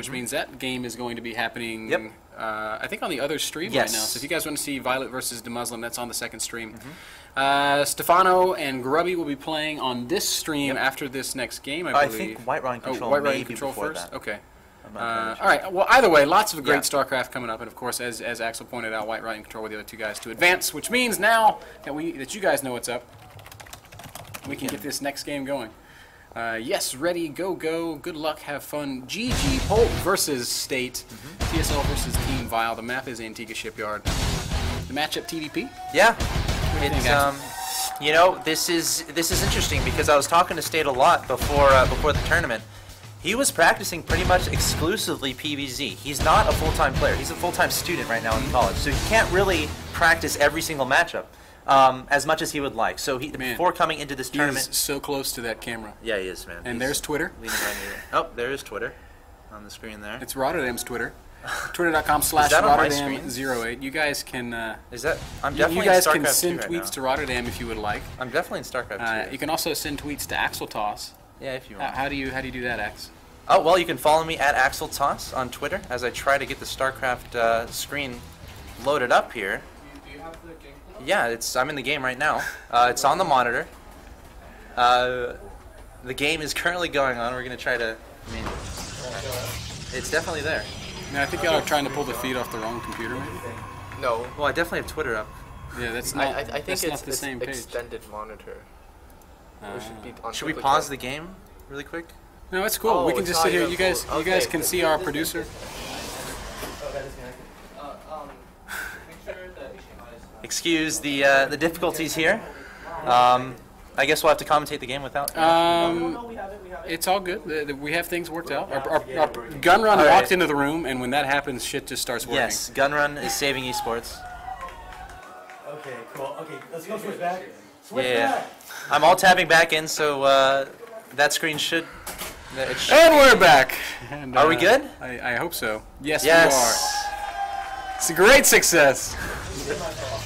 which means that game is going to be happening, Yep. I think, on the other stream Yes. right now. So if you guys want to see Violet versus DeMuslim, that's on the second stream. Stefano and Grubby will be playing on this stream after this next game, I believe. I think White Ryan Control White may Ryan be Control before first? that. Okay. I'm not All right. Well, either way, lots of great Yeah. StarCraft coming up, and of course, as Axel pointed out, White Ryan Control with the other two guys to advance, which means now that you guys know what's up, we can get this next game going. Yes, ready, go, go. Good luck, have fun. TSL.Polt versus State. TSL versus Team Vile. The map is Antigua Shipyard. The matchup TVP. Yeah. What do you think, Axel? You know, this is interesting because I was talking to State a lot before the tournament. He was practicing pretty much exclusively PvZ. He's not a full-time player. He's a full-time student right now in college, so he can't really practice every single matchup as much as he would like. So before coming into this tournament, He is so close to that camera. yeah, he is, man. And He's there's Twitter. leaning right near it. Oh, there is Twitter on the screen there. It's Rotterdam's Twitter. Twitter.com/Rotterdam08. You guys can. Is that? I'm definitely you guys in can StarCraft send 2 right tweets now. to Rotterdam if you would like. I'm definitely in StarCraft 2. You can also send tweets to Axel Toss. Yeah, if you want. How do you do that, Ax? Oh, well, you can follow me at Axel Toss on Twitter as I try to get the StarCraft screen loaded up here. Do you have the game? Yeah, I'm in the game right now. It's on the monitor. The game is currently going on. We're going to try to, it's definitely there. I think y'all are trying to pull the feed off the wrong computer, maybe? No. Well, I definitely have Twitter up. Yeah, that's not, I think that's it's, not the same page. extended monitor. It should be on Should we public pause web. the game really quick? No, it's cool. Oh, We can it's just not sit here. even You guys, full. you guys Okay. can see our producer. Excuse the difficulties here. I guess we'll have to commentate the game without. It's all good. We have things worked out. Our gun run All walked right. into the room, and when that happens, shit just starts working. Yes, Gunrun is saving esports. Okay, cool. Okay, let's go switch back. Yeah, I'm all tabbing back in, so that screen should. And we're back. And, Are we good? I hope so. Yes, Yes. we are. It's a great success.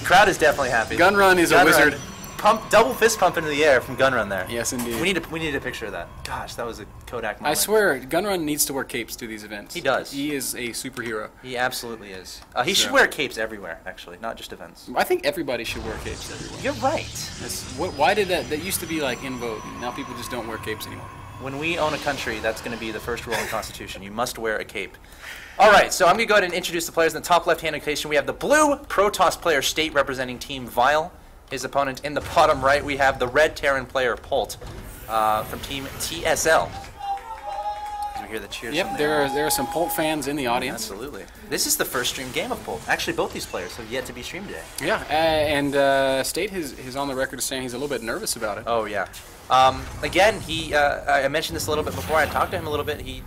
Crowd is definitely happy. Gun run is a Gunrun. wizard. Pump, double fist pump into the air from Gunrun there. Yes, indeed. We need a picture of that. Gosh, that was a Kodak moment. I swear, Gunrun needs to wear capes to these events. He does. He is a superhero. He absolutely is. He should So- wear capes everywhere, actually, not just events. I think everybody should wear capes everywhere. You're right. Why did that used to be like in vogue, and now people just don't wear capes anymore. When we own a country, that's going to be the first rule in the Constitution. You must wear a cape. All right, so I'm going to go ahead and introduce the players. In the top left-hand location, we have the blue Protoss player, State, representing Team Vile. His opponent in the bottom right, we have the red Terran player, Polt, from Team TSL. As we hear the cheers from Yep, there are some Polt fans in the audience. Absolutely. This is the first stream game of Polt. Actually, both these players have yet to be streamed today. Yeah, and State is on the record as saying he's a little bit nervous about it. Oh, yeah. Again, I mentioned this a little bit before. I talked to him a little bit. He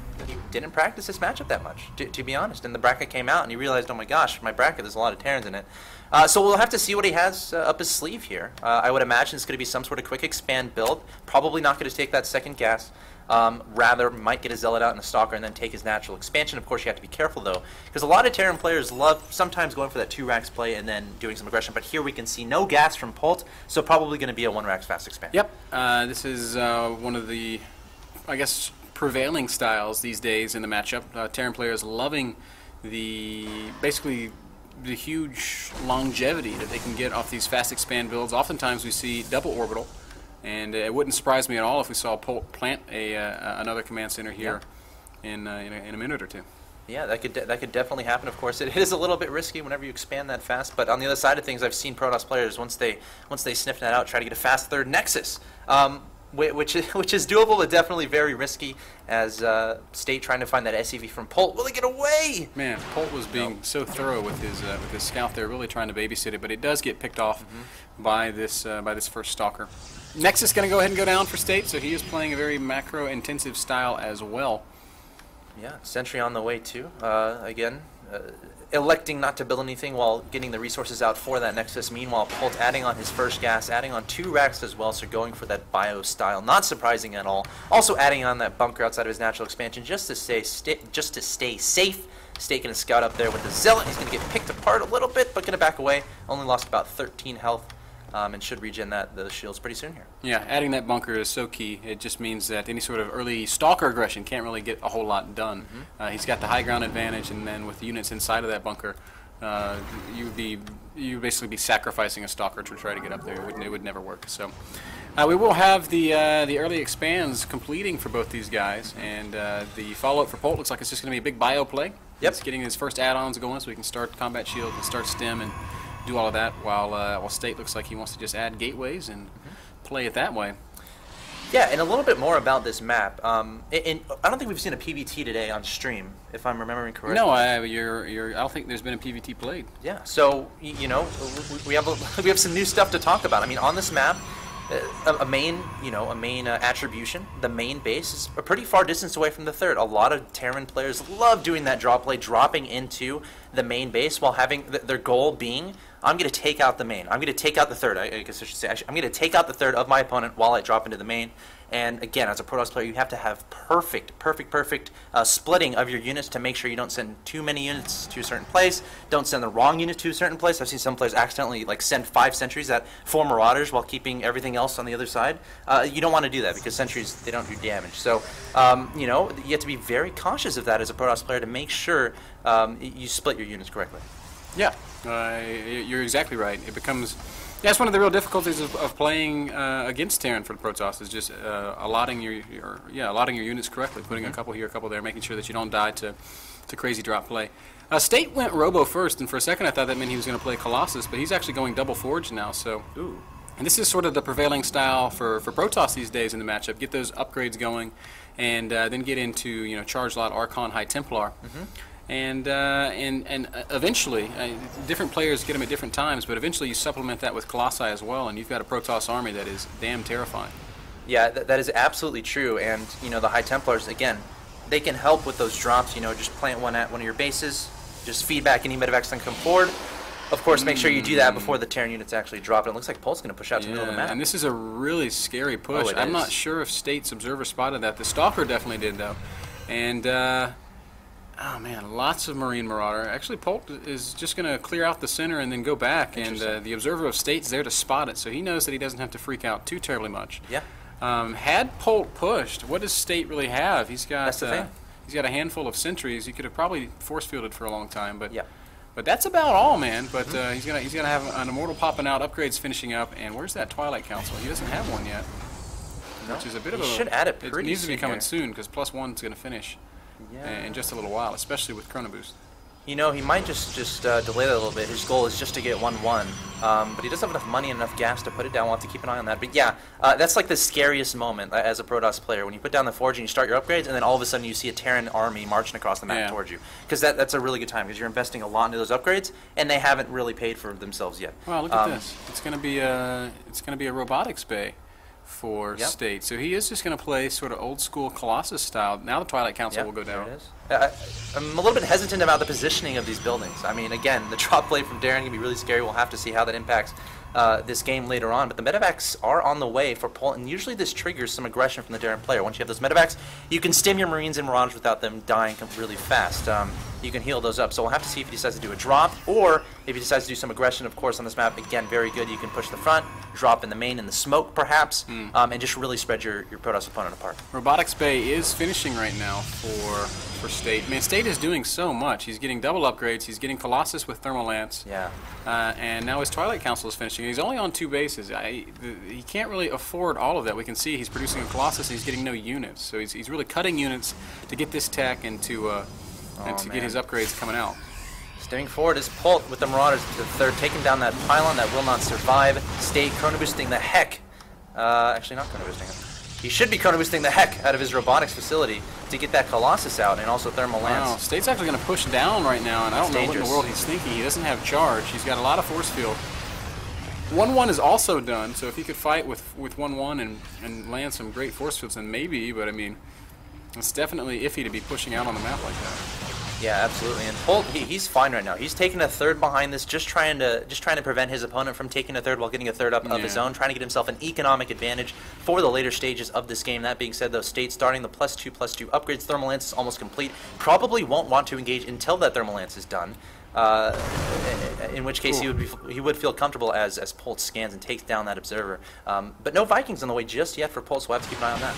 didn't practice this matchup that much, to be honest. And the bracket came out, and he realized, oh my gosh, my bracket, there's a lot of Terrans in it. So we'll have to see what he has up his sleeve here. I would imagine it's going to be some sort of quick expand build. Probably not going to take that second gas. Rather, might get a Zealot out and a Stalker and then take his natural expansion. Of course, you have to be careful, though, because a lot of Terran players love sometimes going for that 2-Rax play and then doing some aggression. But here we can see no gas from Polt, so probably going to be a 1-Rax fast expand. Yep, this is one of the, I guess, prevailing styles these days in the matchup. Terran players loving basically the huge longevity that they can get off these fast expand builds. Oftentimes we see double orbital, and it wouldn't surprise me at all if we saw Polt plant another command center here in a minute or two. Yeah, that could definitely happen. Of course, it is a little bit risky whenever you expand that fast. But on the other side of things, I've seen Protoss players once they sniff that out, try to get a fast third Nexus, which is doable, but definitely very risky. As State trying to find that SCV from Polt, will he get away? Man, Polt was being so thorough with his scout there, really trying to babysit it, but it does get picked off by this first Stalker. Nexus going to go ahead and go down for State, so he is playing a very macro-intensive style as well. Yeah, Sentry on the way too. Again, electing not to build anything while getting the resources out for that Nexus. Meanwhile, Polt adding on his first gas, adding on 2 racks as well, so going for that bio style. Not surprising at all. Also adding on that bunker outside of his natural expansion just to stay safe. State going to scout up there with the Zealot. He's going to get picked apart a little bit, but going to back away. Only lost about 13 health. and should regen those shields pretty soon here. Yeah, adding that bunker is so key. It just means that any sort of early stalker aggression can't really get a whole lot done. He's got the high ground advantage, and then with the units inside of that bunker, you basically be sacrificing a stalker to try to get up there. It would never work. So we will have the early expands completing for both these guys, and the follow-up for Polt looks like it's just going to be a big bio play. Yep. He's getting his first add-ons going, so he can start combat shield and start stem and do all of that. While State looks like he wants to just add gateways and play it that way. Yeah, and a little bit more about this map. I don't think we've seen a PVT today on stream, if I'm remembering correctly. No, I don't think there's been a PVT played. Yeah, so you know, we have we have some new stuff to talk about. I mean, on this map, a main attribution, the main base is a pretty far distance away from the third. A lot of Terran players love doing that drop play, dropping into the main base while having their goal being, I'm going to take out the main. I'm going to take out the third. I guess I should say. I'm going to take out the third of my opponent while I drop into the main. And again, as a Protoss player, you have to have perfect splitting of your units to make sure you don't send too many units to a certain place. Don't send the wrong unit to a certain place. I've seen some players accidentally send 5 sentries at 4 Marauders while keeping everything else on the other side. You don't want to do that because sentries, they don't do damage. So you know, you have to be very cautious of that as a Protoss player to make sure you split your units correctly. Yeah, you're exactly right. It becomes, that's one of the real difficulties of playing against Terran for the Protoss is just allotting your units correctly, putting a couple here, a couple there, making sure that you don't die to crazy drop play. State went Robo first, and for a second I thought that meant he was going to play Colossus, but he's actually going double Forge now. So, and this is sort of the prevailing style for Protoss these days in the matchup. Get those upgrades going, and then get into Charge Lot, Archon, High Templar. And eventually, different players get them at different times, but eventually you supplement that with Colossi as well, and you've got a Protoss army that is damn terrifying. Yeah, that is absolutely true. And the High Templars, again, they can help with those drops. Just plant one at one of your bases, just feedback any medevacs that come forward. Of course, make sure you do that before the Terran units actually drop. And it looks like Polt's going to push out to the middle of the map. And this is a really scary push. I'm not sure if State's Observer spotted that. The Stalker definitely did, though. And oh man, lots of Marine Marauder. Actually, Polt is just going to clear out the center and then go back, and the Observer of State's there to spot it, so he knows that he doesn't have to freak out too terribly much. Yeah. Had Polt pushed, what does State really have? He's got That's the thing. He's got a handful of sentries. He could have probably force fielded for a long time, but yeah. But that's about all, man. But he's gonna have an Immortal popping out, upgrades finishing up, and where's that Twilight Council? He doesn't have one yet, which is a bit of a. Should add it pretty. It needs to be soon coming here. soon because +1's gonna finish. Yeah. In just a little while, especially with Chrono Boost. He might just delay that a little bit. His goal is just to get 1-1, but he doesn't have enough money and enough gas to put it down. We'll have to keep an eye on that. But yeah, that's like the scariest moment as a Protoss player, when you put down the Forge and you start your upgrades, and then all of a sudden you see a Terran army marching across the map towards you. Because that's a really good time, because you're investing a lot into those upgrades, and they haven't really paid for themselves yet. Wow, look at this. It's gonna be a robotics bay for State. So he is just going to play sort of old school Colossus style. Now the Twilight Council will go down. There it is. I'm a little bit hesitant about the positioning of these buildings. I mean, again, the drop play from Darren can be really scary. We'll have to see how that impacts this game later on. But the medevacs are on the way for Polt, and usually this triggers some aggression from the Darren player. Once you have those medevacs, you can stim your Marines and Marauders without them dying really fast. You can heal those up. So we'll have to see if he decides to do a drop, or if he decides to do some aggression. Of course, on this map, again, very good. You can push the front, drop in the main in the smoke, perhaps, and just really spread your Protoss opponent apart. Robotics Bay is finishing right now for State. Man, State is doing so much. He's getting double upgrades. He's getting Colossus with Thermal Lance. Yeah. And now his Twilight Council is finishing. He's only on 2 bases. He can't really afford all of that. We can see he's producing a Colossus and he's getting no units. So he's really cutting units to get this tech and to get his upgrades coming out. Stepping forward is Polt with the Marauders to the third, taking down that pylon that will not survive. State Chrono Boosting the heck. Actually, not Chrono Boosting him. He should be Chrono Boosting the heck out of his robotics facility to get that Colossus out, and also Thermal Lance. Wow, State's actually going to push down right now, and I don't know what in the world he's thinking. He doesn't have charge. He's got a lot of force field. 1-1 is also done, so if he could fight with 1-1 and land some great force fields, then maybe, but I mean, it's definitely iffy to be pushing out on the map like that. Yeah, absolutely. And Polt, he's fine right now. He's taking a third behind this, just trying to prevent his opponent from taking a third while getting a third up of his own, trying to get himself an economic advantage for the later stages of this game. That being said, though, State starting the +2/+2 upgrades. Thermal Lance is almost complete. Probably won't want to engage until that Thermal Lance is done. in which case he would feel comfortable as Polt scans and takes down that observer. But no Vikings on the way just yet for Polt, so we'll have to keep an eye on that.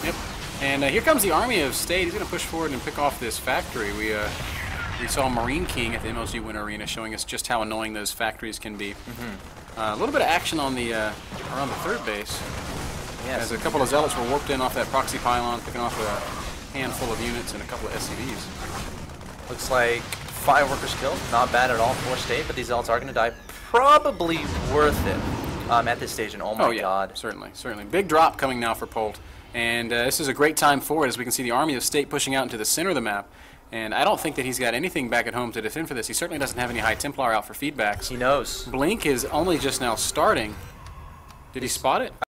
Yep. And here comes the army of State. He's going to push forward and pick off this factory. We saw Marine King at the MLG Winter Arena showing us just how annoying those factories can be. A little bit of action on the around the third base. Yes. As a couple of Zealots were warped in off that proxy pylon, picking off a handful of units and a couple of SCVs. Looks like 5 workers killed. Not bad at all for State, but these Zealots are going to die. Probably worth it at this stage. And oh my god. Certainly, certainly. Big drop coming now for Polt. And this is a great time for it, as we can see the army of State pushing out into the center of the map. And I don't think that he's got anything back at home to defend for this. He certainly doesn't have any High Templar out for feedbacks. He knows. Blink is only just now starting. Did he spot it?